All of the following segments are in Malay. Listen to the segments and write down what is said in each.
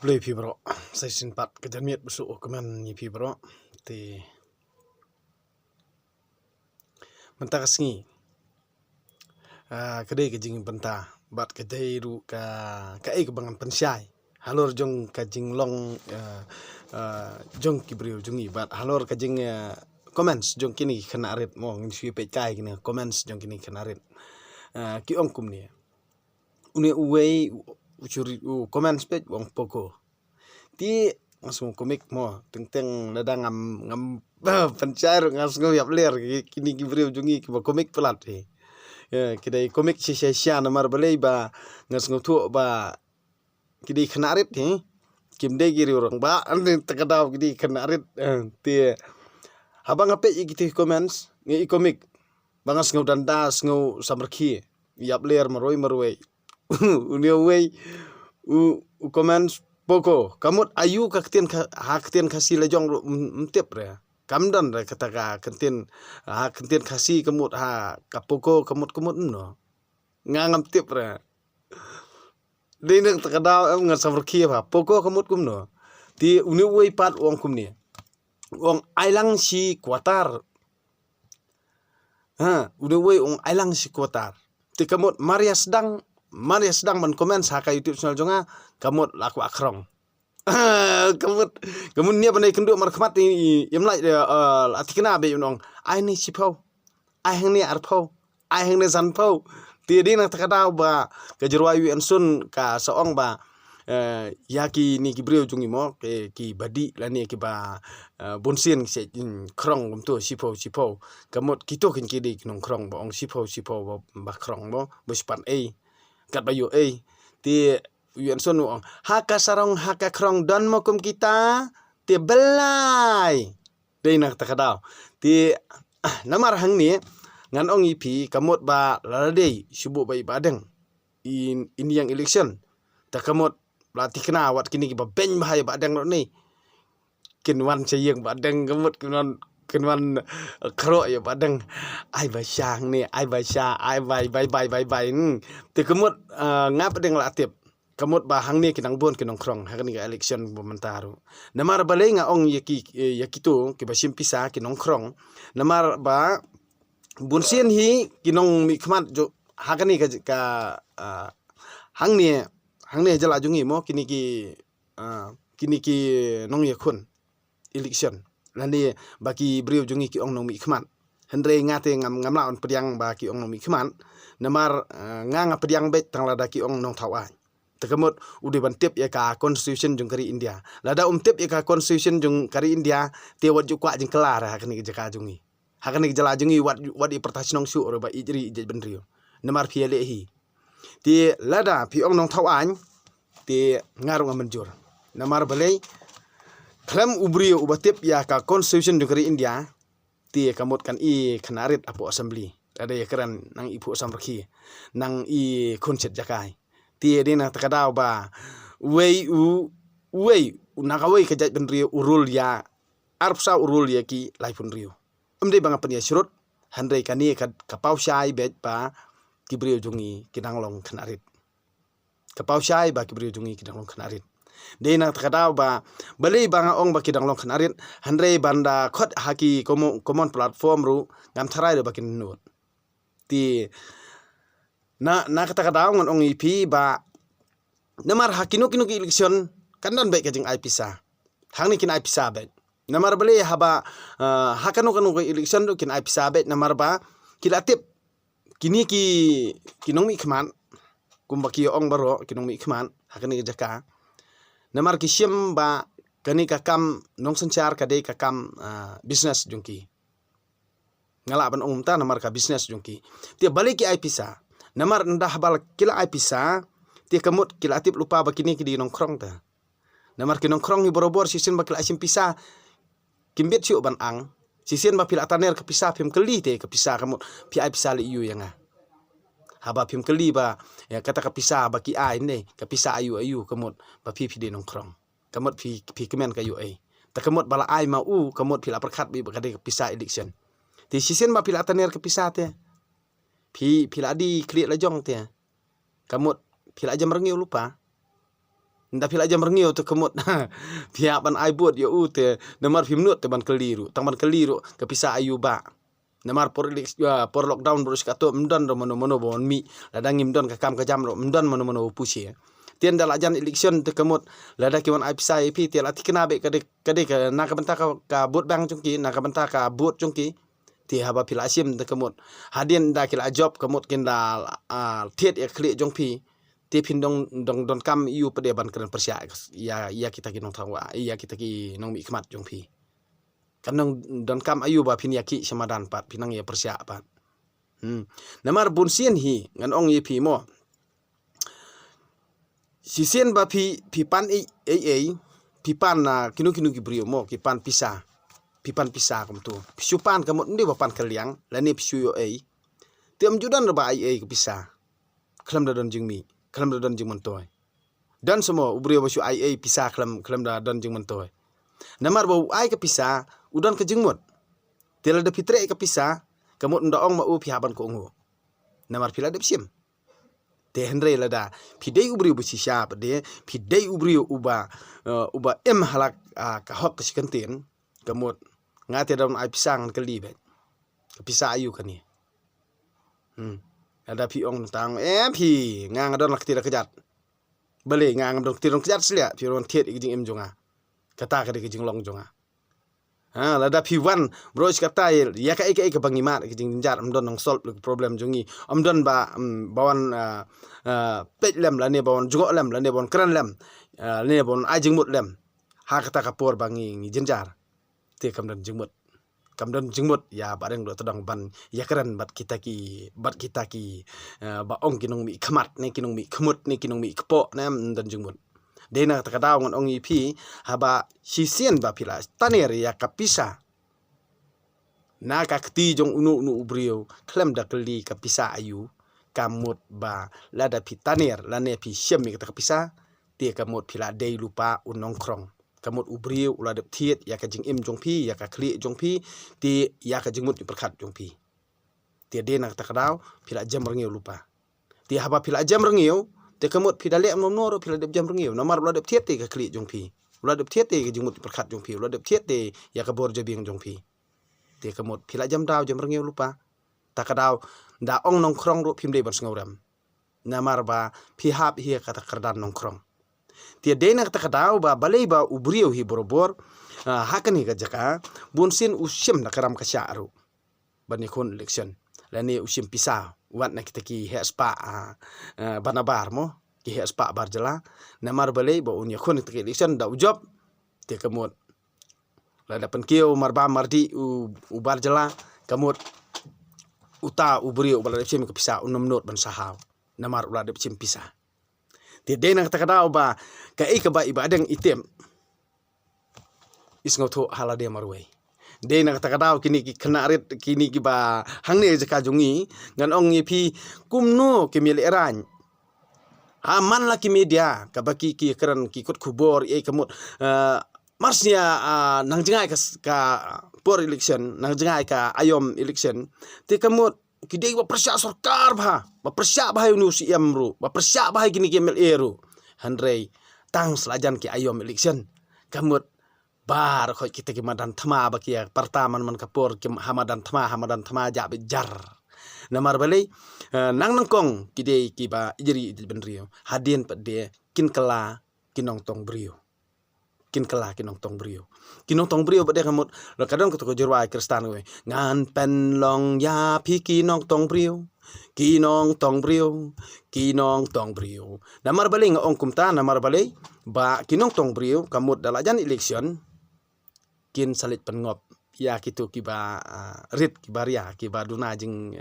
Play pi bro, saya simpat kejanmiat besok keman ni pi bro, ti mentah kesengi, kedai kejing pentah, bat kedai ru ka kebangan pensyai, halor jong kajing long, jong kibriu jongi bat halor kajing comments jong kini kena arit mo ngisi pe kai kini comments jong kini kena arit, ki ong kum ni, uni uwei ucuri comments page wong poko. Ti ngasung komik mo teng ladang ngam pencair ngasung yap ler kini gibriu jungi ki komik pelat kidai komik sia namar balai ba ngasung tu ba kidai kenarit kimde giri orang ba ande tekadau kidai kenarit ti habang ape ikiti comments ngi komik bangas ngau dandas ngau samarki yap ler maroi uni wei u comments poko kamut ayu ka ketien kasih lejong mtip re kamdan re kata ka ketien kasih kamut ka poko kamut no ngangam tip re dinek takadau ngasamrki ba poko kamut no ti uni wei pat wong kumni wong ailang si kuatar uni wei wong ailang si kuatar ti kamut Maria sedang man komen sa ka YouTube channel jonga kamut laku akrong kamut nia banai kendu markhamat ni yamlai atikna be yunong ai ni sipau ai hang ni arpau ai hang ni zanpau ti dina takadau ba kajurwa yu ensun ka saong ba yaki ni kibriu jungi mo ki badi lani ki ba bonsin se krong gumtu sipau kamut kito kin kidi kinong krong ba ong sipau ba krong mo buspan kat bayu ti yuan son haka sarong haka krong dan mokum kita ti belai dei nak takadau ti namar hang ni ngan ong ipi kamut ba ladei subu bai badeng in yang election ta kamut latih kena wat kini ba ben bahaya badeng ni kinwan sayeng badeng kamut kinwan karo ya badeng ai ba syang ni ai ba sya ai bai ti kamut ngap deng latip kamut ba hang ni kinang bon kinong krong hakani ga election bumentaru namar balai nga ong yakitu ki ba simpisa kinong krong namar ba bunsin hi kinong mikmat jo hakani ka hang ni jala jungi mo kini ki nong yakun election lani baki briu jungi ki ong nong mikmat hendre ngate ngam laon pediang ba ki ong nong mikmat namar nga pediang bet tang lada ki ong nong tawai tekamut udi bantip ya ka constitution jung kari India lada tip ya ka constitution jung kari India te wat ju kwa jing kelar hakani jaka jungi hakani jala jungi wat i pertas nong su ro ba ijri ij benrio namar piele hi ti lada pi ong nong tawai ti ngarung amenjur namar balai klam ubrio ubatip ya ka constitution jung kari India ti kamut kan i kenarit apo assembly ada ya keran nang ipu samrki nang i konset jakai ti dina takadau ba wei nakawei kejat benrio urul ya arpsa urul ya ki laipun rio amde banga penia surut handai kani kapau syai bet ba kibrio jungi kinanglong kenarit kapau syai ba kibrio jungi kinanglong kenarit dina takadau ba balai banga ong ba kinanglong kenarit handai banda khot haki common platform ru ngam tharai do bakin nut ti na kata ngon ong ipi ba namar hakino kino ki election kandan baik kajing ai pisa hang ni kin ai pisa bet namar bale haba hakano kano ki election do kin ai pisa bet namar ba kilatip kini kinong mi khman kumbaki ong baro kinong mi khman hakani jaka namar ki syem ba kani kakam nong sancar kadai kakam business jungki ngala ban ta namar ka business jungki ti balik ki ai pisa namar ndah bal kila ai pisa ti kamut kila atip lupa bakini ki di nongkrong ta namar ki nongkrong ni borobor sisin bakil asim pisa kimbet siu ban ang sisin ba pila taner ke pisa pim keli te ke pisa kamut pi ai pisa li yu yang haba pim keli ba ya kata ke pisa baki ai ne ke pisa ayu kamut ba pi di nongkrong kamut pi kemen kayu ai ta kamut bala ai mau kamut pila perkat bi bakade ke pisa election ti sisin ba pila taner ke pisa te pila di klik lajong te kamut pila jam rengi lupa nda pila jam rengio te kemut pihak ban ai buat yo te namar pimnut te ban keliru tang ban keliru kepisah ayu ba namar por lockdown bro skato mdan ro mono bon mi ladang imdon ka kam ka jam ro mdan mono pusi tian dala jan election te kemut lada kiwan ai pisah ip tian ati kena be kade ka na ka benta ka bot bang jungki na ka benta ka bot jungki ti haba pila asim te kemut hadien da kila job kemut kinda tiet ya kli jongpi ti pindong don kam yu pede ban keren persia ya kita ki nong tangwa ya kita ki nong mi khmat jongpi kanong don kam ayu ba pin yaki samadan pat pinang ya persia pat namar bunsien hi ngan ong ye pi mo sisien ba pi pan pi pan na kinu ki brio mo ki pan pisah kum tu pisu pan kamot ndi ba pan kaliang la ni pisu yo tiam judan ba ai ke pisah klam da don jingmi klam da don jing mentoy dan semua ubrio basu ai pisah klam da don jing mentoy namar bau ai ke pisah udan ke jingmut tela da fitre ke pisah kamot ndaong ma u pihaban ko ngo namar pila de sim te henre la da pidei ubrio basi syap de pidei ubrio uba halak ka hok keskentin kamot ngate daun ai pisang ke libe ke pisah ayu kan ni ada pi ong tang pi ngang don lak tira kejat beli ngang don tira kejat selia pi ron tiet iging em jonga kata ka de iging long jonga lada pi wan bro kata ya ka ke bangimat iging jar am don nong solve problem jongi am don ba bawan pet lem la ne bawan jungo lem la ne bawan kran lem ne bawan ajing mut lem ha kata ka por bangi jenjar te kam don jingmut kamdan jingmut ya bareng do todang ban ya keren bat kita ki ba ong kinong mi khamat ne kinong mi khmut ne kinong mi kpo nam dan jingmut dena takadaw ngon ong ipi haba sisien ba pila taner ya kapisa na ka kti jong unu ubrio klem da kli kapisa ayu kamut ba lada pi taner lane pi syem mi kapisa te kamut pila dei lupa unong krong kamut ubrio uladep tiet ya ka jing im jongpi ya ka kli jongpi ti ya ka jingmut perkhat jongpi ti dena takadaw pila jam rengeu lupa ti haba pila jam rengeu te kamut pila le am noro pila dep jam rengeu namar uladep tiet te ka kli jongpi uladep tiet te ka jingmut perkhat jongpi uladep tiet te ya ka bor jabing jongpi te kamut pila jam daw jam rengeu lupa takadaw da ong nong krong ro pimde ban sngauram namar ba pi hap hi kata kardan nong krong tia dena takadaw ba balei ba ubrio hi borobor hakan hi jaka bunsin usim na karam kasyaru bani kon election lani usim pisah wat na kita ki hespa banabar mo ki hespa barjala namar balei ba unya kon kita election da ujob te kamut la dapan kiu marba mardi u barjala kamut uta ubrio bala sim ke pisah unum not ban sahaw namar ula de sim pisah ti dena takadaw ba ka ba ibadeng item isngotho halade marway dena takadaw kini ki kanarit kini ki ba hangne jaka jungi ngan ong pi kumno ki mil eran aman la ki media ka baki ki keran ki kut kubor kamut marsnya nang jengai ka por election nang jengai ka ayom election ti kamut kidei ba persya sarkar ba persya ba unu si amru ba persya ba gini ki MLA ru handrei tang selajan ki ayom election kamut bar khoi kita ki madan thama ba ki pertaman man kapor ki hamadan thama ja bejar namar balei nang nangkong kidei ki ba ijeri benrio hadien pede kin kala kinong tong brio kinong tong brio bade kamut lo kadang ko jorwa kristan we ngan pen long ya pi kinong tong brio namar balei ngong kumta namar balei ba kinong tong brio kamut dalajan election kin salit pengop ya kitu kiba rit kibaria kiba duna jing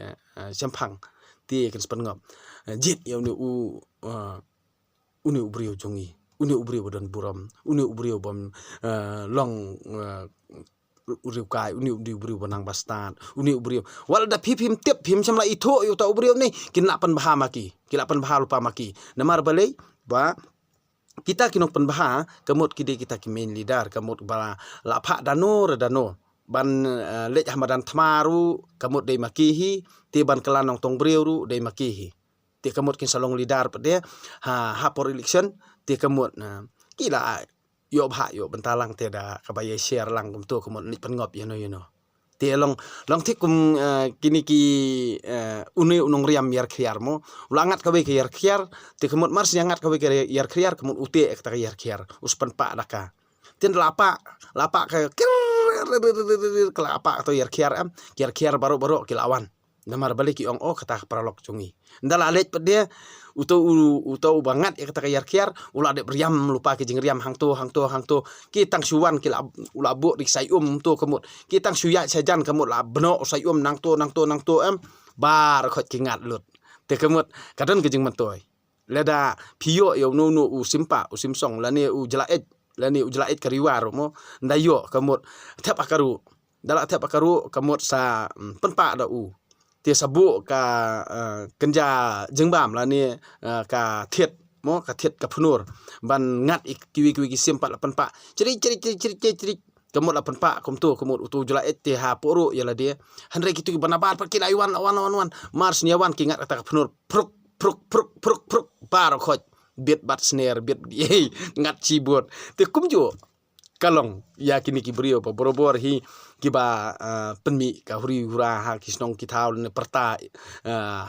sempang ti kin pengop jit ya uni ubrio jongi uni ubrio bodan buram uni ubrio bom long uriu kai uni ubrio bonang bastan uni ubrio wal da pipim tip pim samla itho yu ta ubrio ni kinapan baha maki lupa maki namar balei ba kita kinok penbaha kamut kide kita ki main leader kamut bala lapha dano ban lej hamadan thmaru kamut dei makihi ti ban kelanong tong brio ru dei makihi ti kamut kin salong leader pede ha por election ti kemut na kila yo bha yo bentalang teda kabaya share lang kum tu kemut ni pengop you know ti long tik kum kini ki uni unong riam yar khiar mo ulangat kabe ke yar khiar ti kemut mars yangat kabe ke yar khiar kemut ute ek ta yar khiar uspan pa daka tin lapa ke kelapa atau yar khiar baru kilawan namar balik ki ong kata pralok cungi ndala alet dia utau banget ya kata yar khiar ula de beriam lupa ke jing riam hang tu ki tang suwan ki ula bu dik sayum tu kemut ki tang suya sajan kemut la beno sayum nang tu bar khot ki ngat lut te kemut kadon ke jing mentoy leda piyo yo nu u simsong la ne u jelaet kariwar mo ndayo kemut tap akaru dala tap akaru kemut sa penpa da u tia sabu ka kenja jengbam la ni ka thiet mo ka thiet ka phunur ban ngat kiwi simpat la penpa ceri kemut la penpa kum tu kemut utu jela et ha poru ya la dia hanre kitu banabar pak kila wan mars niawan ki ngat ka phunur pruk bar khoj bit bat snare bit ye ngat cibot te kum jo kalong ya kini ki brio pa borobor hi kiba penmi ka hura ha kisnong kitaw ne perta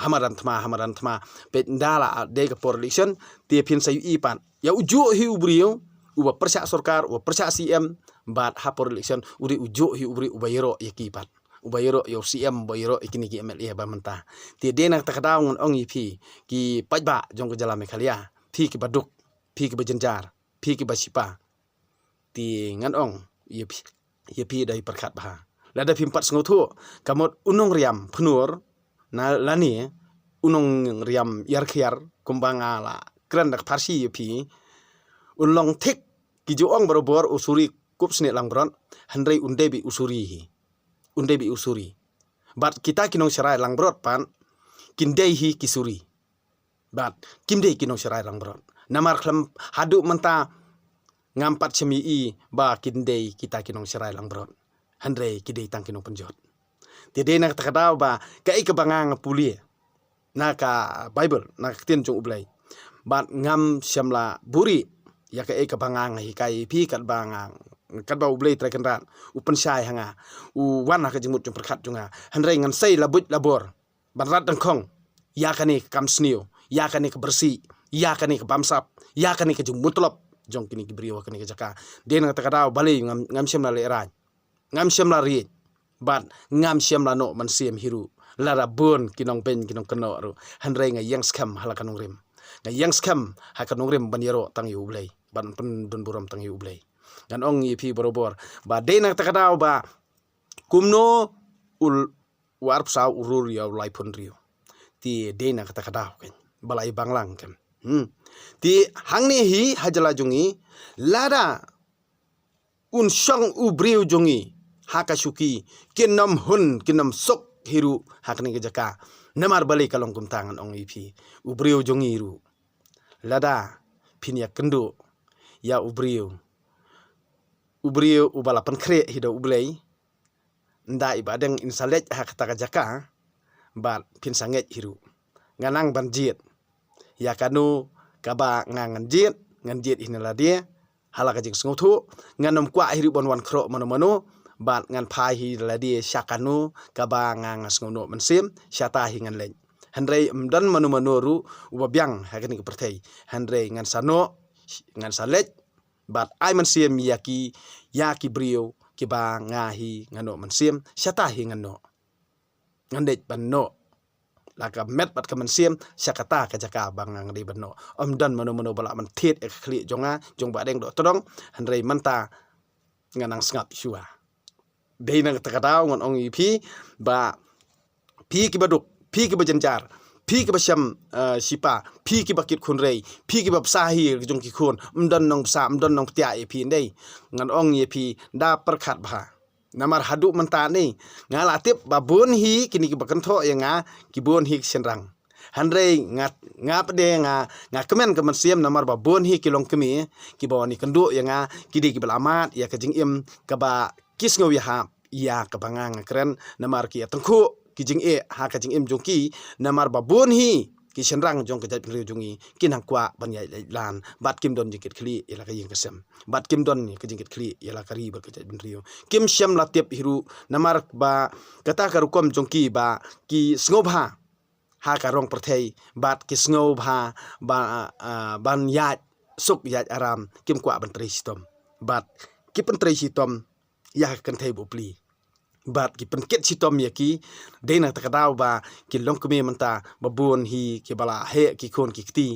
hamaran thma pet ndala de ka porelection te pin sayu ipan ya ujo hi ubrio uba persya sarkar uba persya CM bat ha porelection uri ujo hi ubri ubayero yakipat ubayero yo CM bayero ikini ki MLA ba menta te de nak takadaw ngon ong ipi ki pajba jong ke jala mekhalia phi ki baduk phi ki bajenjar phi ki basipa ti ngan ong yepi dai perkat bah lada pimpat sengotu kamot unong riam phnur na lani unong riam yar khiar kumbanga la kran dak farsi yepi unlong thik kijo ong barobor usuri kup sne langbron handrei undebi usuri bat kita kinong serai langbrot pan kindei hi kisuri bat kimdei kinong serai langbrot namar khlam hadu menta ngampat cemi ba kindei kita kinong serai langbrot handrei kidei tang kinong penjot tide nak takadaw ba kai kebangang puli na ka bible na tin jong ublai bat ngam syamla buri ya kai kebangang hi kai pi kat bangang kat ba ublai trakenrat upen syai hanga u wan ka jengmut jong perkat junga handrei ngan sei labut labor banrat dengkong ya kani kam snio ya kani ke bersih ya kani ke bamsap ya kani ke jengmutlop jong kini kibrio kini ke jaka den ngata kada bali ngam syam la leran ngam syam la ri bat ngam syam la no man sim hiru lara bun kinong pen kinong keno ru handrei nga yang skam halakanung rim nga yang skam hakanung rim baniro tang yu blai ban pen dun buram tang yu blai dan ong ipi borobor ba den ngata kada ba kumno ul warp sa urur ya lai pun rio ti den ngata kada kan balai banglang kan ti hangni hi hajala jungi lada un shong ubriu jungi hakasuki kinam sok hiru hakni gejaka namar balik kalong kum tangan ong ipi ubriu jungi ru lada pinya kendo ya ubriu ubala pankre hido ublei nda ibadeng insalet hakata gejaka bat pin sanget hiru nganang banjit ya kanu kaba ngangan jit hinala dia halaka jing sengutu nganom kwa hiru bonwan kro mano bat ngan pai hi la dia syakanu kaba ngang sengono mensim syata hingan leng handrei mdan mano ru ubabyang hakani kepertai handrei ngan sano ngan salet bat ai mensim yaki brio kiba ngahi ngano mensim syata hingano ngandet banno laka met bat kemensim syakata kajaka bangang di beno dan mano bala mentit ekli jonga jong badeng do todong handrei menta nganang sngap syua dei nang takadaw ngon ong ipi ba pi ki baduk pi ki bajenjar pi ki basyam sipa pi ki bakit khunrei pi ki babsahi jong ki khun dan nong sa dan nong tia ipi ndei ngan ong ipi da perkhat bha namar hadu mentani ngalatip babun hi kini ki bakentho ya nga kibun hi senrang handrei ngap de nga kemen kemensiam namar babun hi kilong kemi ki bawani kendu ya nga kidi ki belamat ya kejing im kaba kis ngawi ha ya kebangang keren namar ki tengku kijing ha kejing im jongki namar babun hi ki senrang jong ke jat riu jungi kinang kwa ban yai lan bat kim don jingkit kli ila ka ying kesem bat kim don ni ke jingkit kli ila kari ber ke jat riu kim syam la tiap hiru namar ba kata karukom jong ki ba ki sngoba ha karong perthei bat ki sngoba ba ban yat suk yat aram kim kwa ban tri sitom bat ki pen tri sitom ya kan thei bopli bat ki penket sitom ya ki dena takadaw ba ki long kemi menta babun hi ki bala he ki kon ki kti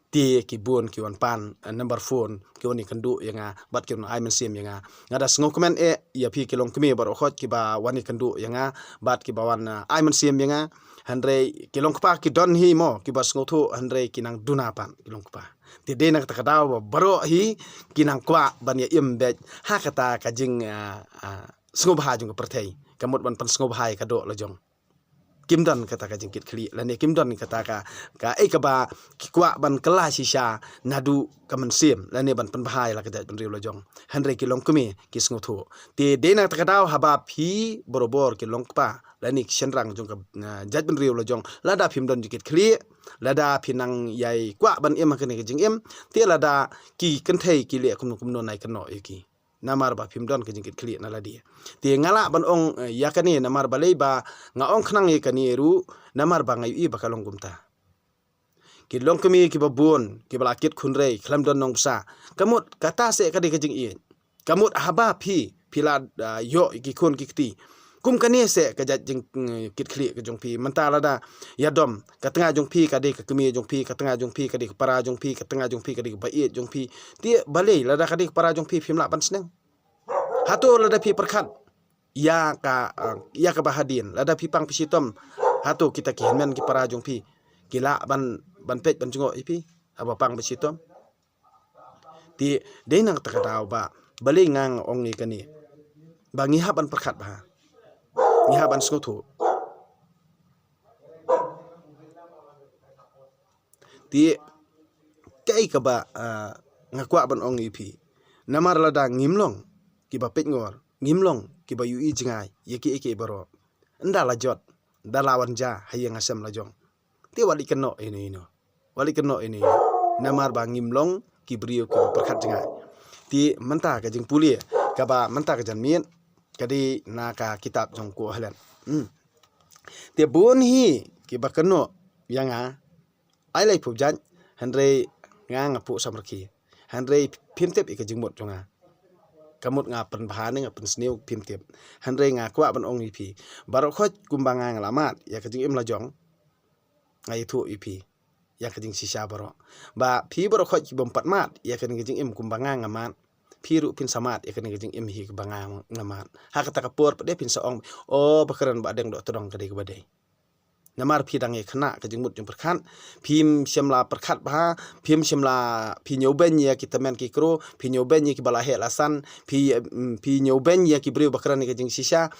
ti ki bun ki wan pan number phone ki oni kandu yanga bat ki on aimen sim yanga ngada sngo komen ya pi ki long kemi bar khot ki ba wani kandu yanga bat ki bawan aimen sim yanga handre ki long kpa ki don hi mo ki bas ngotu handre ki nang duna pan ki long kpa ti dena takadaw baro hi ki nang kwa ban ya imbe ha kata ka jing sngo bha jung perthei kamut ban pan sngo bhai ka do lojong kimdon kata ka jingkit kli lane kimdon kata ka ka ba ki kwa ban kala sisa nadu kamen sim lane ban pan bhai la ka jat ban riu lojong hanre ki long kumi ki sngo thu ti dena ta daw haba phi borobor ki long pa lane ki senrang jong ka jat ban riu lojong lada phim don jingkit kli lada pinang yai kwa ban em ka ni jing em ti lada ki kan thei ki le kum no nai kan no ki namar ba phim don ke jingkit kli na ladi ti ngala ban ong yakani namar balei ba nga ong khnang ye kani ru namar ba ngai i ba kalong gumta ki long kemi ki babun ki balakit khunrei khlam don nong sa kamut kata se kadi ke jing i kamut haba phi phila yo ki khon ki kti kum kani se ka jat jing kit kli ke jong phi mantala da ya dom ka tengah jong phi ka de ka kemi jong phi ka tengah jong phi ka de para jong phi ka tengah jong phi ka de ba i jong phi ti balei la da ka de para jong phi phim la ban sneng hatu la da phi perkhat ya ka bahadin la da phi pang pisitom hatu kita ki men ki para jong phi kila ban pet ban jungo ipi aba pang pisitom ti de nang ta ka daw ba balei ngang ong ni kani ba ngi haban perkhat ba ni haban skotu ti kai ka ba ngakwa ban ong ipi namar lada ngimlong ki ba pet ngor ngimlong ki ba yu i jingai yeki eke baro nda la jot da lawan ja hayang asam la jong ti wali keno ini wali keno ini namar ba ngimlong ki brio ki ba perkhat jingai ti menta ka jing puli ka ba menta ka jan mien kadi na ka kitab jong ko halan te bon hi ki ba keno yanga ai lai phu jan handre nga pu samrki handre phimtep ik jingmot jonga kamut nga pen bahane nga pen sneu phimtep handre nga kwa ban ong ipi baro khot kumbanga ngalamat ya ka jing im la jong ngai thu ipi ya ka jing sisa baro ba phi baro khot ki bom patmat ya ka jing im kumbanga ngamat phiru pin samat ya ka jing im hi banga ngamat ha ka takapor pade pin saong o bakaran ba deng do todong ka de ka badai namar phi dang e khna ka jingmut jong perkhat phim semla perkhat ba phim semla phi nyoben ya ki tamen ki kro phi nyoben ya ki bala he lasan phi nyoben ya ki brio bakran ka jing sisa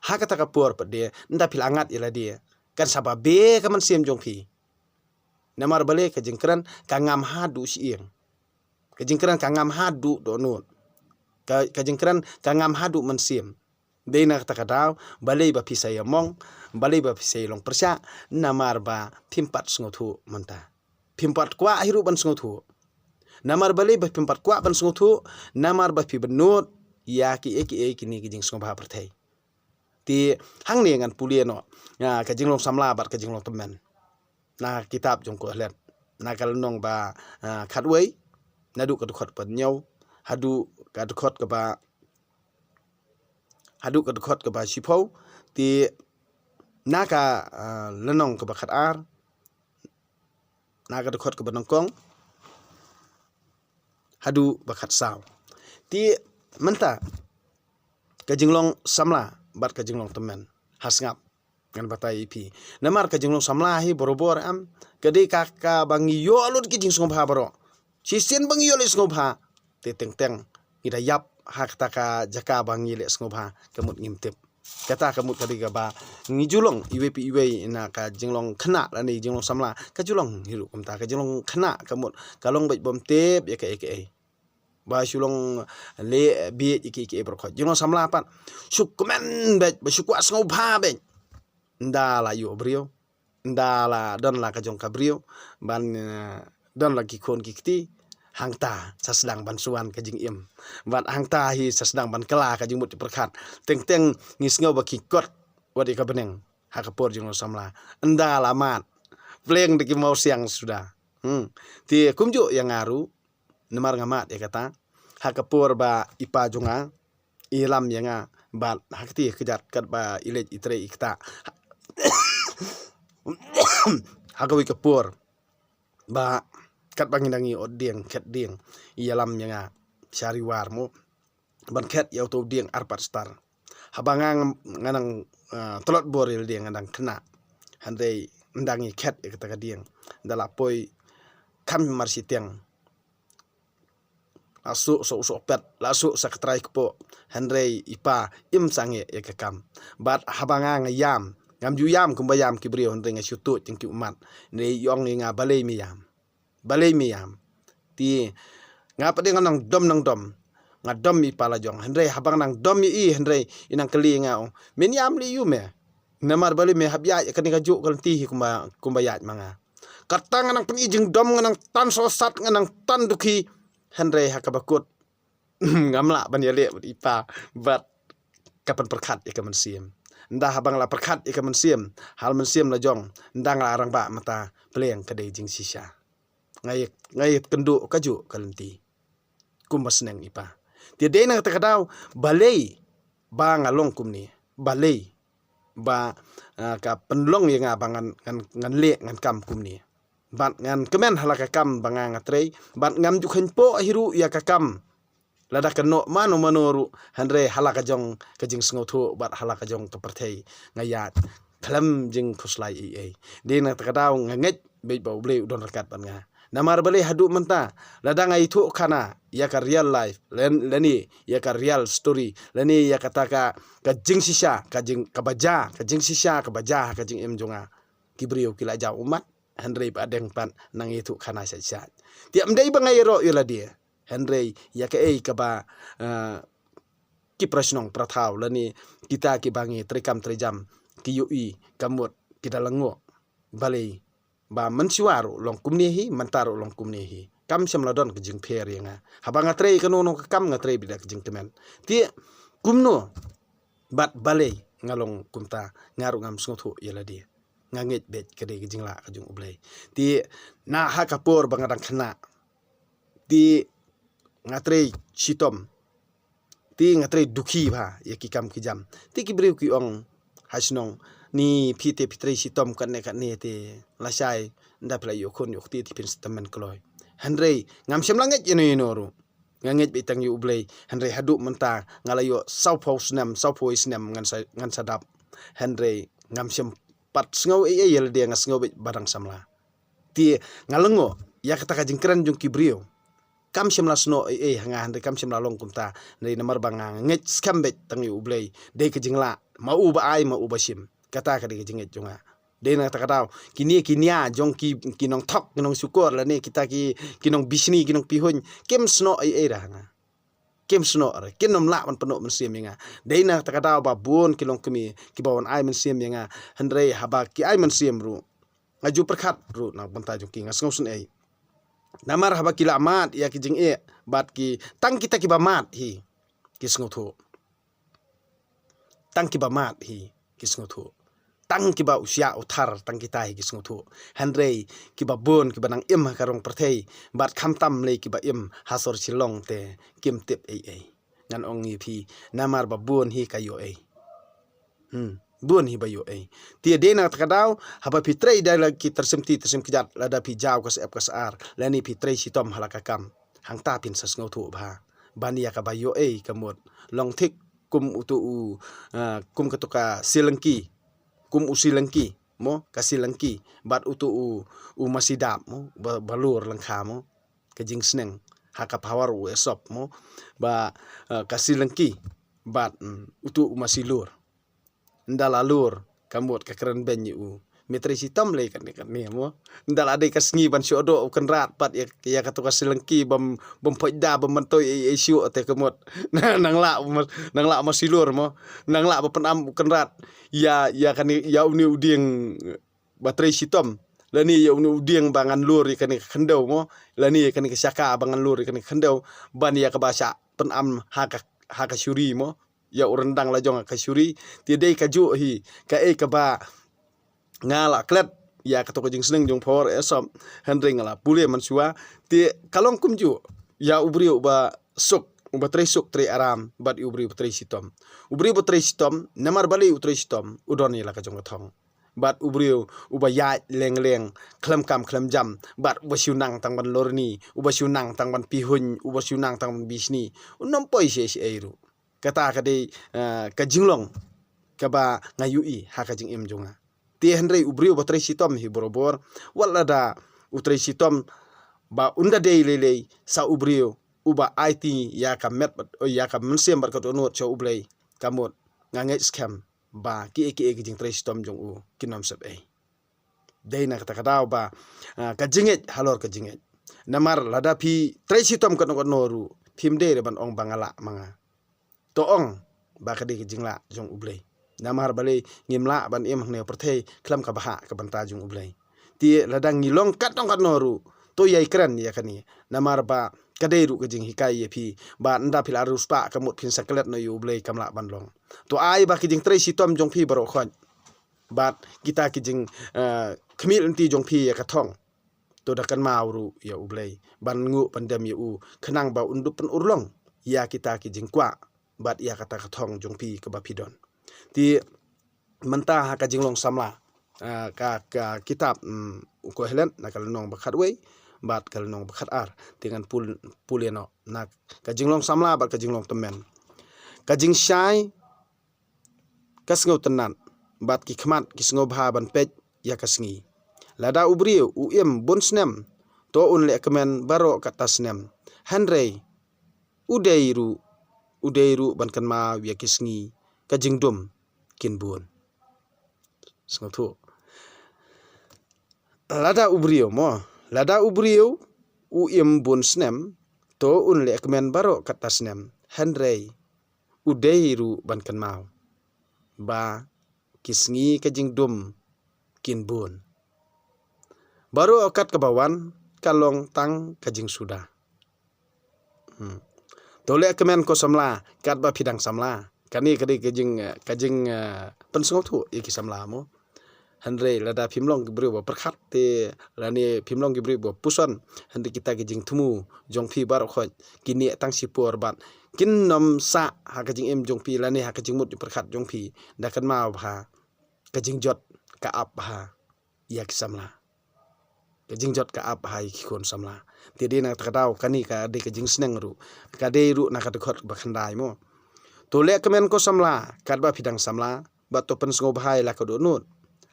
ha ka takapor pade nda phil angat ila dia kan sababe ka man sem jong phi namar bale ka jingkran ka ngam hadu sieng ka jingkran ka ngam hadu do nun ka jingkran ka ngam hadu man sem deina ta kadaw balei ba pisai among balei ba pisai long persya namar ba pimpat sngotu manta pimpat kwa hiru ban sngotu namar balei ba pimpat kwa ban sngotu namar ba pi benut ya ki eki ni ki jing sngoba perthai ti hang ni ngan pulieno ya ka jing long samla bar ka jing long temen na kitab jong ko hlet na kal nong ba khatwei nadu ka khot pan nyau hadu ka khot ka ba hadu ka khot ka ba sipau ti naka lenong ka ba khat ar naka khot ka ba nongkong hadu ba khat saw ti menta ka jinglong samla bat ka jinglong temen hasngap ngan batai ipi namar ka jinglong samla hi borobor am kadi ka bangi yo alun ki jing sngobha baro sisen bangi yo le sngobha te teng ida yap hak taka jaka bangi le sngobha kamut ngimtep kata kamut kadi ga ba ngijulong iwe na ka jinglong khna lani jinglong samla ka julong hiru kamta ka jinglong khna kamut kalong bai bom tep ya ka eke ba sulong le bi iki berkot jinglong samla pat sukmen bet ba sukwa sngobha ben nda la yo brio ndala don la kajong kabrio ban don lagi kon kikti hangta sasdang bansuan kajing im ban hangta hi sasdang ban kala kajing mut perkat teng ngisngau baki kot wadi ka beneng hakapor jong samla ndala mat pleng deki mau siang sudah ti kumjo yang ngaru nemar ngamat ya kata hakapor ba ipa jonga ilam yanga bat hakti kejat kat ba ilej itre ikta hakawi kapur ba kat bangindangi odeng ket ding ialam yanga syariwar mo ban ket yau to ding arpat star habangang nganang tolot boril ding nganang kena handai ndangi ket kata ding dala poi kam marsiteng asu so pet lasu sakatrai kepo handai ipa im sange ekam bat habangang yam ngam ju yam kumbayam kibrio handai ngasutu tingki umat ne yong nga balai miyam ti ngapa dia nang dom nga dom mi pala jong handai habang nang dom i handai inang keli ngau men yam li yume namar balai me habya kan ka ju kan ti kumbayat manga katang nang penijing dom nang tan sosat nang tan duki handai hakabakut ngamla ban yale ipa bat kapan perkat ya kaman siem ndah habang la perkat ya kaman siem hal men siem la jong ndang la arang ba mata pleng kadai jing sisa ngayet kendu kaju kalenti kumas neng ipa dia dena takadau balai ba ngalong kumni balai ba ka penlong yang abangan ngan le ngan kam kumni bat ngan kemen halaka kam banga ngatrei bat ngam jukhen po hiru ya kakam lada keno manoru handre halaka jong kajing sngotu bat halaka jong kepertei ngayat kalam jing khuslai ai dena takadau nganget be bau ble udon rakat ban nga namar bale hadu menta ladang itu kana ya ka real life leni ya ka real story leni ya kataka kajing sisa kajing kabaja kajing sisa kabaja kajing em jonga kibrio kila ja umat handrei padeng pan nang itu kana saja tiap mdai bangairo yula dia handrei ya ka ei kaba ki prasnong prathau leni kita ki bangi trekam trejam ki yui kamut kita lengo bale ba mensiwaru long kumnehi mentaru long kumnehi kam semladon ke jing pher yanga haba ngatre kanu no kam ngatre bidak jing temen ti kumno bat balei ngalong kumta ngaru ngam sngotu yala dia nganget bet kede ke jing la ke jing ublei ti na hakapor bangadang khna ti ngatre chitom ti ngatre dukhi ba yaki kam ki jam ti kibriu ki ong hasnong ni pite pitre sitom kan ne te lasai nda play yokon yokti ti pin stamen kloy handrei ngam semlanget yenoru nganget bitang yu ublei handrei hadu menta ngalayo saupo snam ngan sadap handrei ngam sem pat sngo yel dia ngasngo barang samla ti ngalengo ya kata kajingkran jung kibrio kam semla sno hanga handrei kam semla long kumta nei namar banga nget skambet tang yu ublei de kajingla mau ba ai mau basim kata ka jinget jonga dena takadau kinia jong kinong thok kinong syukur la ne kita kinong bisni kinong pihun kem sno ai rahanga kem sno re kinom la man peno mensim nga dena takadau babun kilong kemi kibawan ai mensim nga handrei haba ki ai mensim ru ngaju perkhat ru nang banta jong ki ngasngau sun ai namar haba kila mat ya ki jing bat ki tang kita ki bamat hi kisngau thu tang ki bamat hi kisngau thu tang kiba usia utar tang kita hi kisngutu handrei kiba bon kiba nang im karong perthei bat khamtam le kiba im hasor silong te kim tip ai ngan ong phi namar ba bon hi kayo ai bon hi bayo ai ti dena takadau haba pitrei dala ki tersim kijat lada pi jaw kas ep kas ar lani pitrei sitom halaka kam hang ta pin sasngutu ba bania ka bayo ai kamut long thik kum utu kum katuka silengki kum usilengki mo kasilengki bat utu u masidap mo balur lengka mo kejing sneng hakap hawar u esop mo ba kasilengki bat utu masilur ndala lur kamut kakeren benyi u metri sitam le kan ni mo ndala ade kasngi ban siodo kan rat pat ya katu kasilengki bam poida bam mentoi isu te kamut nang la masilur mo nang la penam kan rat ya kan ya uni uding bateri sitom lani ya unu udiang bangan lur ikan kendau mo lani ikan syaka bangan lur ikan kendau ban ya ke bahasa penam haka syuri mo ya urendang la jong ka syuri tiadai ka ju hi ka ka ba ngala klet ya ka to jing seneng jong por esom handring la pule mansua ti kalong kumju ya ubri ba suk uba tre suk tre aram bat ubri tre sitom ubri tre sitom namar bali utre sitom udoni la ka jong thong bat ubri uba ya leng klem kam klem jam bat uba siunang tang ban lorni uba siunang tang ban pihun uba siunang tang ban bisni unom poi se eiru kata kade ka jinglong ka ba ngayui ha ka jing em jonga ti henrei ubri uba tre sitom hi borobor wala da utre sitom ba unda dei lele sa ubri uba IT ya ka met ya ka mensem bar ka donot cho ublei kamot ngangai scam ba ki jing tre sitom jong u kinom sep dei na kata kadau ba ka jinget halor ka jinget namar lada pi tre sitom ka noru phimde re ban ong bangala manga to ong ba ka de jingla jong ublei namar bale ngimla ban em hne perthei klam ka baha ka banta jong ublei ti ladang ngilong kat tong kat noru to yai kran ya kani namar ba kadeiru ke jing hikai ye phi ba nda phil arus pa kamut phin saklet no yu ublei kamla ban long to ai ba ki jing tre sitom jong phi baro khon bat kita ki jing khmil unti jong phi ya ka thong to da kan mauru ya ublei ban ngu pandem ya u khnang ba undu pen urlong ya kita ki jing kwa bat ya kata ka thong jong phi ka ba phidon ti menta ha ka jinglong samla ka kitab ko helen na kal nong ba khatwei bat kal nong ba khat ar dengan puleno na ka jinglong samla bat ka jinglong temen ka jing shai ka sngo tenan bat ki khmat ki sngo bha ban pej ya ka sngi lada ubri u em bon snem to un le kemen baro kata snem hanrei udeiru ban kan ma ya ki sngi ka jingdum kin buon sngo thu lada ubrio u em bon snem to un le kemen baro kata snem hanrei udeiru ban kan mau ba kisngi ka jingdum kin buon baru okat ke bawan kalong tang kajing sudah tole kemen ko samla kat ba pidang samla kani kadi kajing pensong thu iki samla mo handre lada phimlong gibri bo perkhat te lani phimlong gibri bo puson handi kita kajing thumu jong phi bar khoj kini tang sipur bat kin nom sa ha kajing em jong phi lani ha kajing mut perkhat jong phi dakan ma bha kajing jot ka ap ha yak samla kajing jot ka ap hai khon samla ti na takadau kani ka de kajing sneng ru ka de ru na ka khot ba khandai mo to le kemen ko samla kat ba phidang samla ba to pen sngo bhai la ka do nut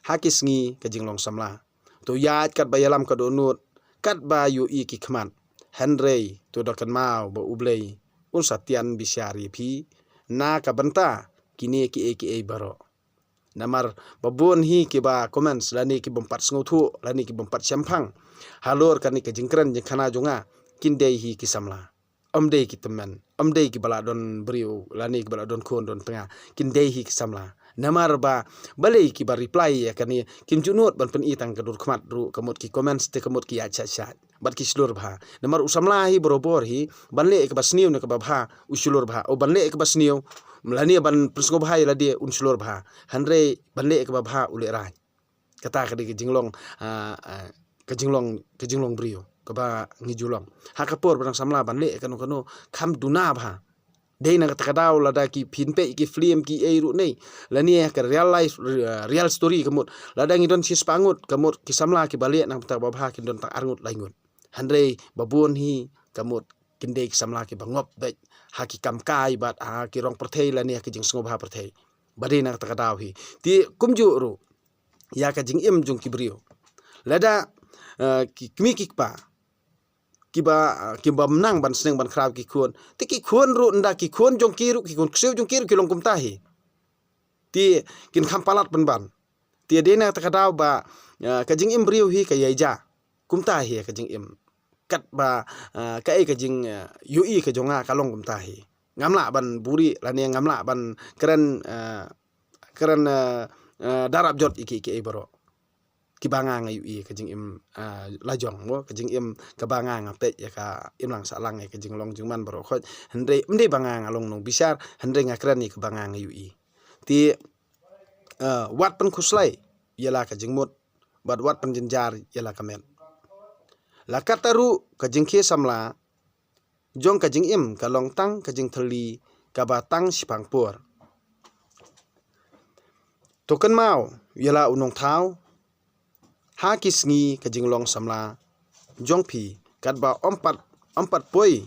ha ki sngi kajing long samla to yat kat ba yalam ka do nut kat ba yu i ki khman hanrei to dokan mau ba ublei un satian bisyari phi na ka banta kini ki baro namar babun hi ki ba comments lani ki bompat sngotu lani ki bompat champang halor kani ke jingkran je khana jonga kindei hi ki samla amdei ki temen amdei ki bala don brio lani ki bala don khon don penga kindei hi ki samla namar ba balei ki ba reply ya kani kim junut ban pen itang kadur khmat ru kamut ki comments te kamut ki acha chat bat ki slur bha namar usamla hi borobor hi banle ek basniu ne ka ba bha usulur bha o banle ek basniu melani ban persgo bhai la dia unslor bha hanre banle ek ba bha ule rai kata ka de jinglong ka jinglong brio ka ba ngijulong ha kapor barang samla banle kanu kham duna bha dei na kata kadau la da ki phinpe ki film ki eiru nei lani ka real life real story kamut la da ngidon sis pangut kamut ki samla ki bale nang ta ba bha ki don ta arngut laingut hanre babun hi kamut kinde ki samla ki bangop dai haki kam kai bat ki rong perthei lani ki jing sngo bha perthei bade na ta kadau hi ti kumju ru ya ka jing em jong ki brio lada ki kmi ki pa ki ba menang ban sneng ban khrab ki khon ti ki khon ru nda ki khon jong ki ru ki khon kseu jong ki ru ki long kum ta hi ti kin kham palat ban ti de na ta kadau ba ka jing em brio hi ka yaija kum ta hi ka jing em kat ba ka ka jing ui ka jonga kalong kum ta hi ngamla ban buri lani ngamla ban keren darab jot iki baro kibangang ayu I kajing im lajong mo kajing im kabangang apet ya ka im lang salang ya kajing long jingman baro khot hendre mde bangang along nong bisar hendre ngakran ni kabangang ayu I ti wat pen khuslai yala kajing mut bat wat pen jenjar yala kamen la kataru kajing khe samla jong kajing im kalong tang kajing thali kabatang sipangpur token mau yala unong thau ha kisngi kajing long samla jong phi katba ompat poi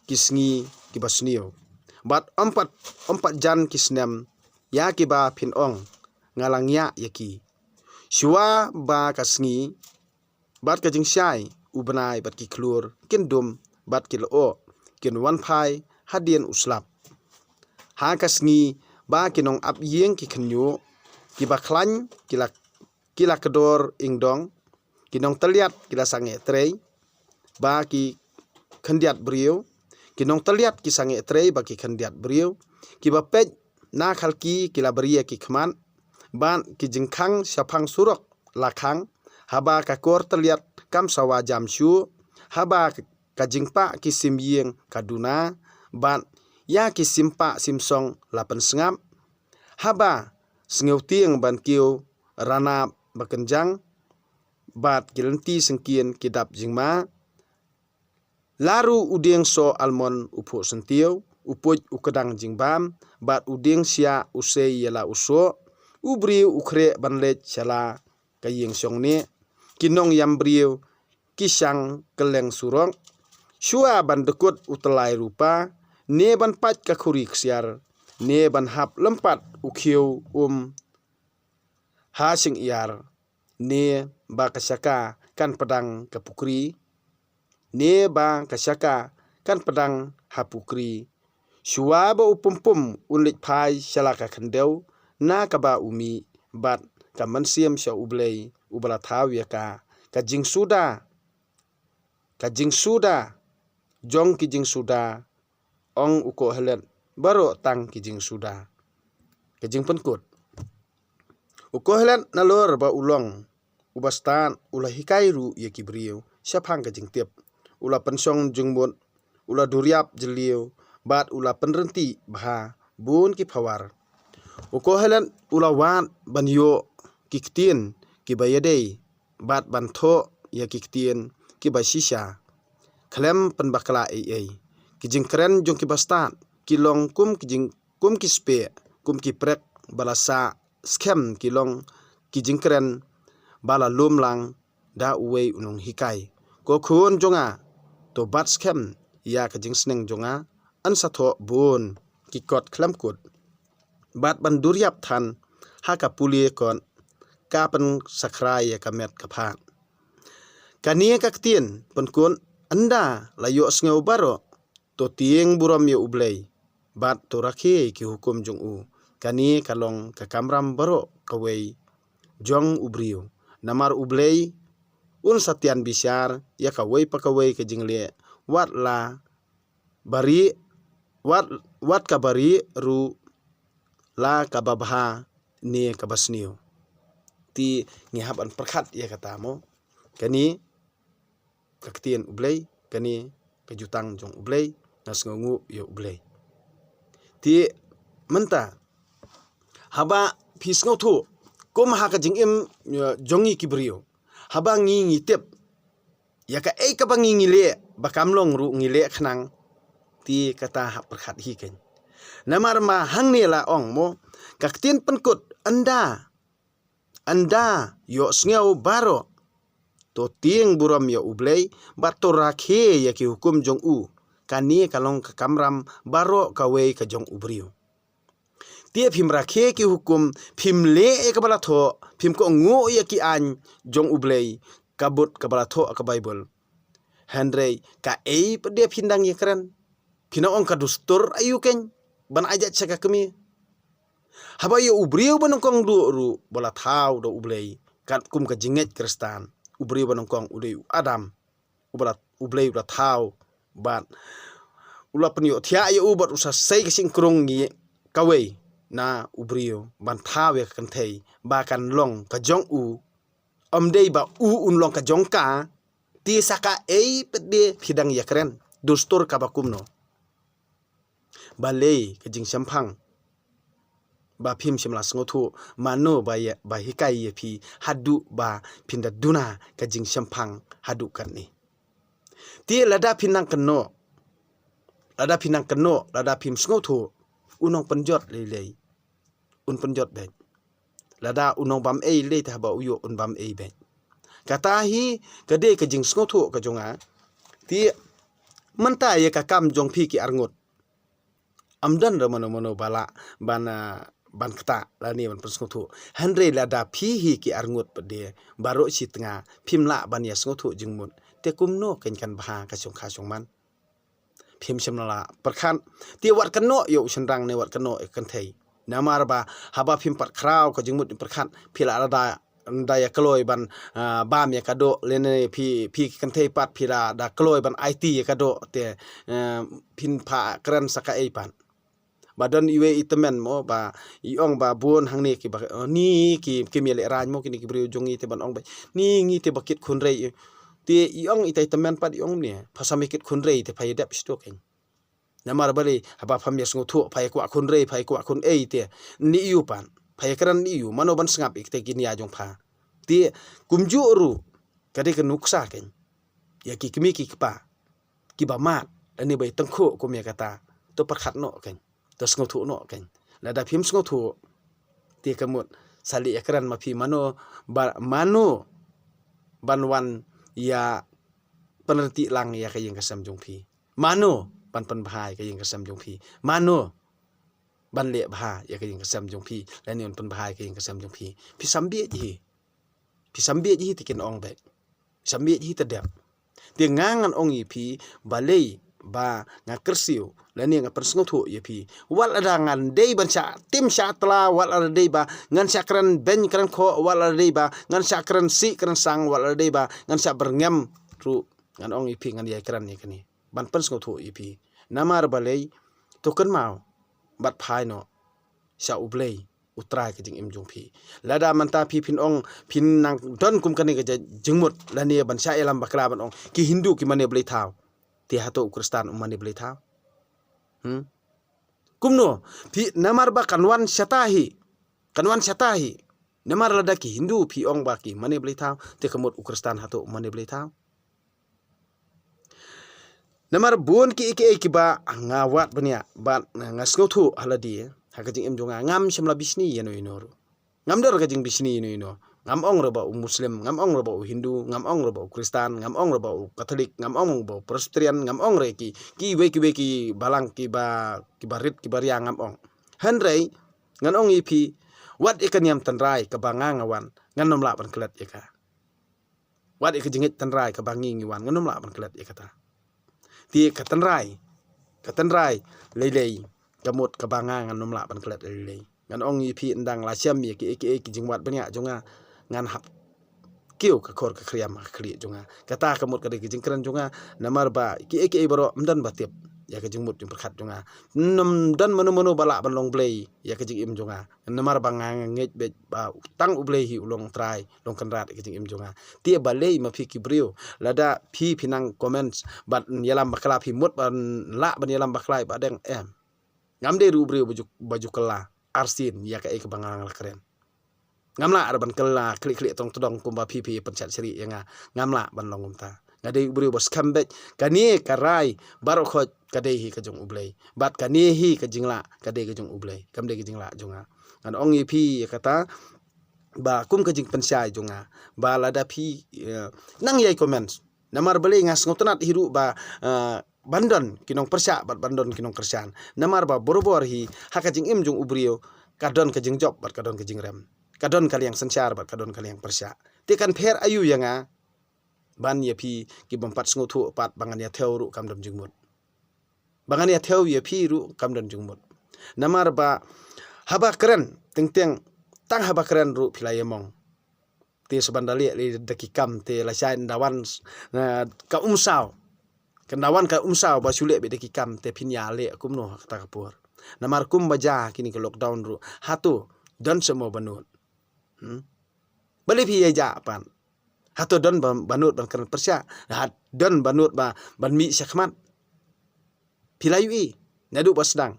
kisngi kibasnio bat ompat jan kisnem ya kiba phin ong ngalangya yaki shua ba kasngi bat kajing syai ubenai bat ki klur kindum bat kilo kin wan phai hadian uslap ha kasngi ba kinong ap yeng ki khnyu ki ba khlan kila kedor ingdong kinong teliat kila sange trei ba ki khendiat brio kinong teliat ki sange trei ba ki khendiat brio ki ba pej na khalki kila bria ki khman ban ki jingkhang syapang surok lakhang haba ka kor teliat kam sawa jam shu haba ka jingpa ki simyeng kaduna ban ya ki simpa simsong lapan sengam haba sengeu tieng ban kiu rana bakenjang bat kilenti sengkien kidap jingma laru udeng so almon upo sentio upuj ukedang jingbam bat udeng sia usei yala uso ubri ukre banlet chala kayeng songne kinong yambriu kisang keleng surong shua ban dekut utelai rupa ne ban pat ka khuri ksiar ne ban hap lempat ukhiu ha sing iar ne ba kasaka kan pedang kapukri ne ba kasaka kan pedang hapukri shua ba upumpum unlik phai shalaka khandeu na kaba umi bat kamansiam sya ublei ubala thaw yaka kajing suda jong kijing suda ong uko helet baro tang kijing suda kajing penkut uko helet nalor ba ulong ubastan ula hikairu ye kibriu syapang kajing tiap ula pensong jengmut ula duriap jeliu bat ula penrenti bha bun ki phawar uko helet ula wan banyo kiktien kibayadei bat bantho ya kiktien kibasisha klem penbakla ai kijing keren jong kibastan kilong kum kijing kum kispe kum kiprek balasa scam kilong kijing keren bala lumlang da uwei unong hikai ko khun jonga to bat scam ya kijing sneng jonga an satho bun kikot klamkut bat banduriap than haka puli kon kapan sakrai ya kamet kaphan kania kaktien penkun anda layo sngeu baro to tieng buram ye ublei bat to rakhe ki hukum jong u kani kalong ka kamram baro kawei jong ubriu namar ublei un satian bisar ya kawei pakawei ke jingle wat la bari wat kabari ru la kababha ne kabasniu ti ngihap an perkhat ya katamo kani kaktien ublei kani kejutang jong ublei nas ngungu yo ublei ti menta haba pisngau thu kom ha ka jingim jongi kibrio haba ngi ngitep ya ka ka bangi ngile bakamlong ru ngile khnang ti kata ha perkhat hi ken namar ma hangne la ong mo kaktien penkut anda yo sngau baro to tieng buram ya ublei bato rakhe ya ki hukum jong u kani kalong ka kamram baro kawei ka jong ubriu tie phim rakhe ki hukum phim le e ka bala tho phim ko ngo ya ki an jong ublei kabut ka bala tho ka bible handrei ka pede phindang ye kran phina ong ka dustur ayu ken ban ajat chaka kemi haba ye ubriu banongkong du ru bala thau do ublei kat kum ka jinget kristan ubriu banongkong udeu adam ublei ula thau ban ula penyo thia ye ubat usa sei ka singkrung ngi kawei na ubriu ban thau ye kan thei ba kan long ka jong u dei ba unlong ka jongka ti saka pede phidang ya keren dostur ka bakumno balei ka jing sampang ba phim simla sngotu mano ba hikai ye phi hadu ba pinda duna ka jing sampang hadu kan ni ti lada pinang keno lada phim sngotu unong penjot lei un penjot be lada unong bam le ta ba uyo un bam be kata hi kade ka jing sngotu ka jonga ti manta ye ka kam jong phi ki arngot amdan ra mono bala ban kata lani ban persngotu hanre lada phi hi ki arngot pede baro si tengah phimla ban ya sngotu jingmun te kumno kan bha ka song kha song man phim simla perkhan ti wat kano yo senrang ne wat kano kan thei namar ba haba phim pat khrau ka jingmut perkhan phila ada daya keloi ban bam ya kado lene phi kan thei pat phila da keloi ban IT ya kado te phin pha kran saka pan badan iwe itemen mo ba iong ba buon hang ni ki ba ni ki mele raj mo kini ki brio jongi te ban ong ba ni ngi te bakit khun rei te iong itai temen pat iong ni phasamikit khun rei te phai dep stok en namar bali haba pham yes ngotu phai kwa khun rei phai kwa khun te ni yu pan phai kran ni yu mano ban sngap ik te kin ya jong pha ti kumju ru kade ke nuksa ken ya ki kimi ki pa ki ba mat ani bai tangkho ko me kata to perkhat no ken to sngotu no ken lada phim sngotu ti kamut sali ekran ma phi mano banwan ya penerti lang ya kayeng kasam jong phi mano pan bahai kayeng kasam jong phi mano ban le bha ya kayeng kasam jong phi lani on pan bahai kayeng kasam jong phi sambi ji tikin ong be sambi ji tedap ti ngangan ong i phi balei ba ngakersiu lani nga persngotu ye phi wal ada ngan dei ban sa tim sa tla wal ada dei ba ngan sakran ben kran kho wal ada dei ba ngan sakran si kran sang wal ada dei ba ngan sa berngam ru ngan ong i phi ngan ye kran ni kani ban persngotu ye phi namar balei token mau bat phai no sa ublei utrai ke jing im jong phi lada manta phi phin ong phin nang don kum kani ke jingmut lani ban sa elam bakra ban ong ki hindu ki mane blei thau ti hato kristan mane blei thau kumno phi namar ba kanwan syatahi namar lada ki hindu phi ong ba ki mane blei thau te kamut kristan hato mane blei thau namar buon ki ba ngawat bania ba ngasngotu haladi hakajing em jonga ngam semla bisni yeno inoru ngam dor kajing bisni ino ngam ong roba muslim ngam ong roba hindu ngam ong roba kristan ngam ong roba katolik ngam ong roba presbyterian ngam ong re ki balang ki barit ki baria ngam ong hanrei ngan ong ipi wat ikan yam tanrai ka bangangawan ngan nom la ban klet ika wat ikajingit tanrai ka bangi ngiwan ngan nom la ban klet ikata ti ka tanrai lelei kamut kabangan ngan nomla ban klet lelei ngan ong ipi endang la siam ye ki jingwat banya jonga ngan hap kiu ka khor ka kriam ka kri jonga kata kamut ka de jingkran jonga namar ba ki baro mdan batip ya ka jingmut jing perkhat jonga nam dan mano bala ban long blei ya ka jing im jonga namar ba ngej be ba tang ublei hi ulong trai long kanrat ka jing im jonga ti balei ma phi ki brio lada phi pinang comments bat yalam bakla phi mut ban la ban yalam baklai ba deng ngamde rubri baju kela arsin ya ka bangang keren ngamla arban kela klik tong todong kumba pipi pencet seri yang ngamla ban long umta ngade ubri bos kambet kani karai barokhot kade hi kajong ublei bat kani hi kajingla kade kajong ublei kamde kajingla jonga ngan ong ipi kata ba kum kajing pensai jonga ba lada pi nang yai comments namar beli ngas ngotenat hiru ba bandon kinong persya bat bandon kinong kersan namar ba borobor hi hakajing im jong ubrio kadon kajing job bat kadon kajing rem kadon kali yang sensar bat kadon kali yang persya tekan pher ayu yanga ban ye pi ki bompat sngotu pat bangan ya theuru kamdam jingmut bangan ya theu ye pi ru kamdam jingmut namar ba haba keren teng tang haba keren ru pilayemong te sebandali le dakikam te lasain dawan ka umsau kendawan ka umsau ba sule be deki kam te pinya le kumno kata kapur namar kum baja kini ke lockdown ru hatu dan semua banut bali pi ja pan Hato don banut ban keren Persia, don banut ban mi syakmat. Pilayu nadu basdang.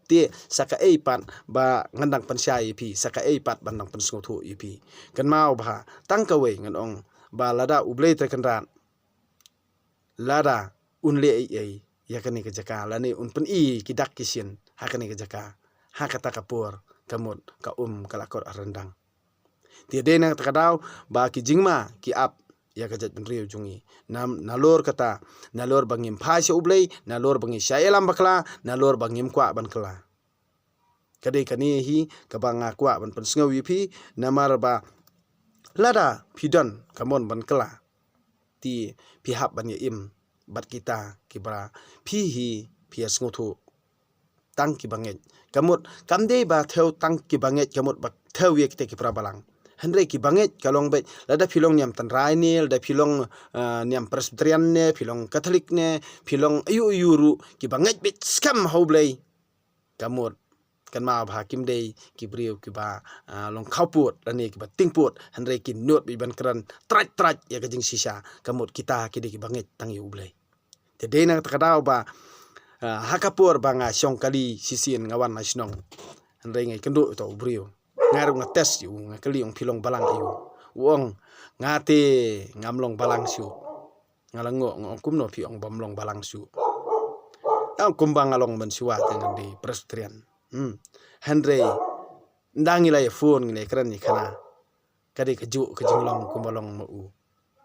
Ti saka pat ba ngandang Persia ipi, saka pat bandang pensngotu ipi. Kan mau bah tangkawe ngan ong ba lada ublei terkenran. Lada unle ai ya kani kejaka lani un pen kidak kisin hakani kejaka. Hakata kapur kamut ka kalakor rendang. Ti dena takadau ba ki jingma ki ap ya kajat penriu jungi. Nalor kata nalor bangim phai ublei, nalor bangi syaelam bakla, nalor bangim kwa ban kala. Kadai kani hi kabanga kwa ban pensngau yipi namar ba lada pidon kamon ban kala. Ti pihap ban im bat kita kibra pihi pias ngotu tang ki banget kamut kamde ba theu tang ki banget kamut ba theu ye kite ki prabalang Henry ki banget kalong bet lada pilong nyam tanrai ni lada pilong nyam presbyterian ne pilong katolik ne pilong ayu yuru ki banget bet skam haublei kamut kan ma hakim dei ki briu ki ba long khaput lani ki ba tingput Henry ki not bi ban kran traj ya kajing sisa kamut kita ki ki banget tang yu blei tede na takadau ba hakapur banga syong kali sisin ngawan nasionong Henry ngai kendu to briu ngaru ngates yu ngakali ong pilong balang yu wong ngate ngamlong balang su ngalango ngkumno pi ong bamlong balang su ang kumbang along mensuat dengan di presbyterian Henry ndangi la phone ngile kran ni kana kadi keju kejinglong kumbalong mau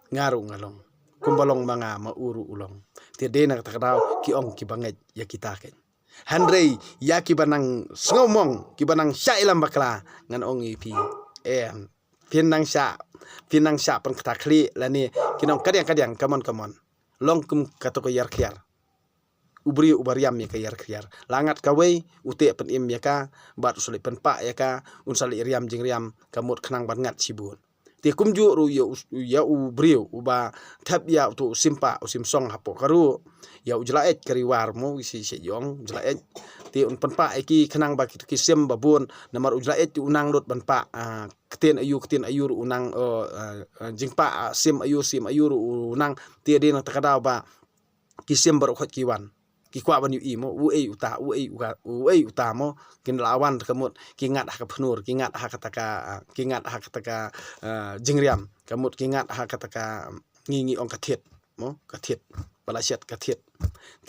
ngaru ngalong kumbalong manga mauru ulong tiade nak takadau ki ong ki banget ya kita ken Henry ya ki banang ngomong ki banang syailam bakla ngan ong ipi pinang sya pen kata kli lani kinong kadang kamon long kum katoko yar khiar ubri ubariam ya kayar langat kawai ute pen im ya ka bat usali pen pa ya ka unsali riam jing riam kamut khnang ban ngat sibun ti kumju ru ya ubri uba thap ya tu simpa usim song hapo karu ya ujlaet kariwar mo si yong ujlaet ti un pen pa ki khnang ba ki sim babun namar ujlaet ti unang dot ban pa keten ayu unang jing pa sim ayu unang ti de na takadau ba kisim baru khot kiwan ki kwa ban yu imo uei uta mo kin lawan kamut ki ngat ha phnur ki ngat ha kataka jingriam kamut ki ngat ha kataka ngi ong kathet mo kathet balasiat kathet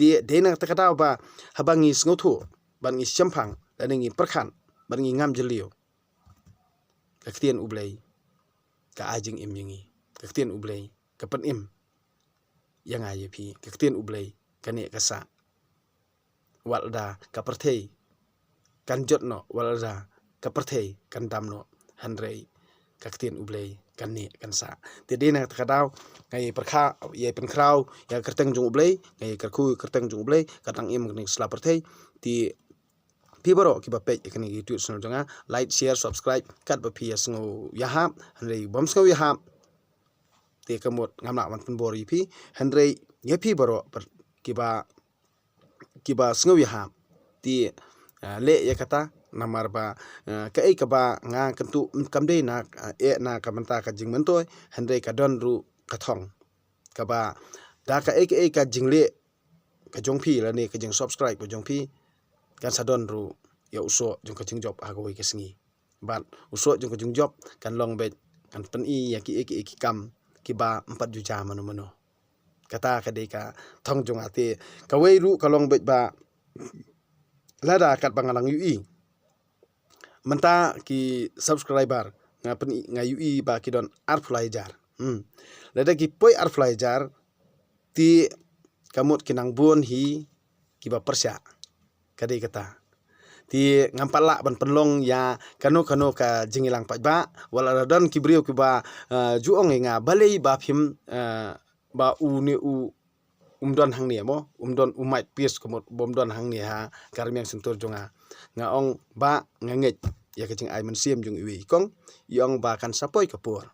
ti dena takata ba habangi sngotu bangi syampang dan ngi perkhan bangi ngam jelio kaktian ublei ka ajing im yingi kaktian ublei kapan im yang ayepi kaktian ublei kani kasa walda kapertei kan jotno walda kapertei kan damno Henry kaktian ublei kan ni kan sa tedi na takadau ngai perkha ye penkrau ya kerteng jung ublei ngai kerku kerteng jung ublei katang im ni slapertei ti pibaro ki bape ikani YouTube channel jonga like share subscribe kat ba ps ngo yahap Henry boms ngo yahap te kamot ngamna man penbor yipi Henry yepi baro kiba sngawi ha ti le ya kata namar ba kai ka ba nga kentu kamde na na kamanta ka jingmen toy Henry ka don ru ka thong ka ba da ka ka jingle ka jongpi la ne ka jing subscribe ka jongpi kan sadon ru ya uso jong ka jing job ha ko ke sngi ban uso jong ka jing job kan long bet kan pen ya ki kam ki ba 4 juta mano kata kadeka thong jong ate kawai ru kalong bet ba lada kat bangalang UI menta ki subscriber nga UI ba ki don arflaijar lada ki poi arflaijar ti kamut kinang buon hi ki ba persya kadai kata ti ngampala ban penlong ya kanu ka jingilang pajba wala don ki brio ki ba juong nga balei ba phim ba umdon hang ni mo umdon umait pies komot bomdon hang ni ha karmiang sentur jonga nga ong ba nganget ya kecing ai mensiam jung iwi kong yong ba kan sapoi kapur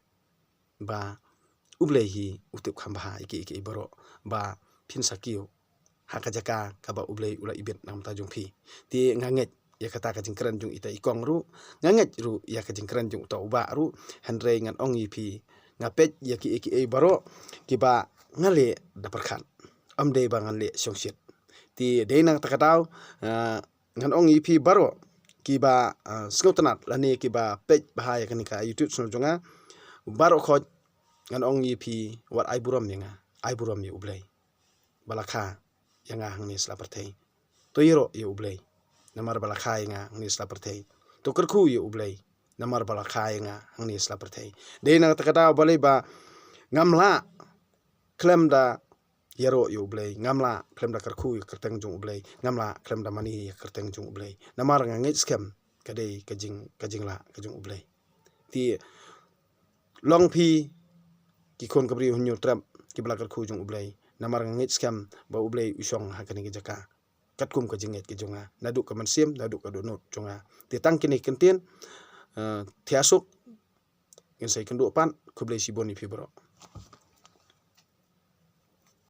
ba ublehi utup khamba iki baro ba phin sakio hakajaka ka ba ublei ula ibet nam ta jung phi ti nganget ya kata kajing keren jung ita ikong ru nganget ru ya kajing keren jung to ba ru Henry ngan ong ipi ngapet ya ki baro ki ba ngale daperkan amde ba ngale songsit ti de nang takataw ngan ong ipi baro ki ba skautanat lani ki ba pej bahaya kanika YouTube sono jonga baro khoj ngan ong ipi wat ai buram yenga ai buram ye ublay balakha yanga hangni slapertei to yero ye ublay namar balakha yanga hangni slapertei to kerku ye ublay namar balakha yanga hangni slapertei de nang takataw balai ba ngamla klem da yero ye ublay ngamla klem da kerku ye kerteng jong ublay ngamla klem da mani ye kerteng jong ublay namar ngangit scam kadai kajing la kajong ublay ti long pi ki kon kabri hunyo trap ki balakar khu jong ublay namar ngit scam ba ublay usong hakani ke jaka katkum ka jinget ke jonga naduk ka mansim naduk ka donut jonga ti tang kini kentien tiasuk insai kendo pan kublay siboni fi bro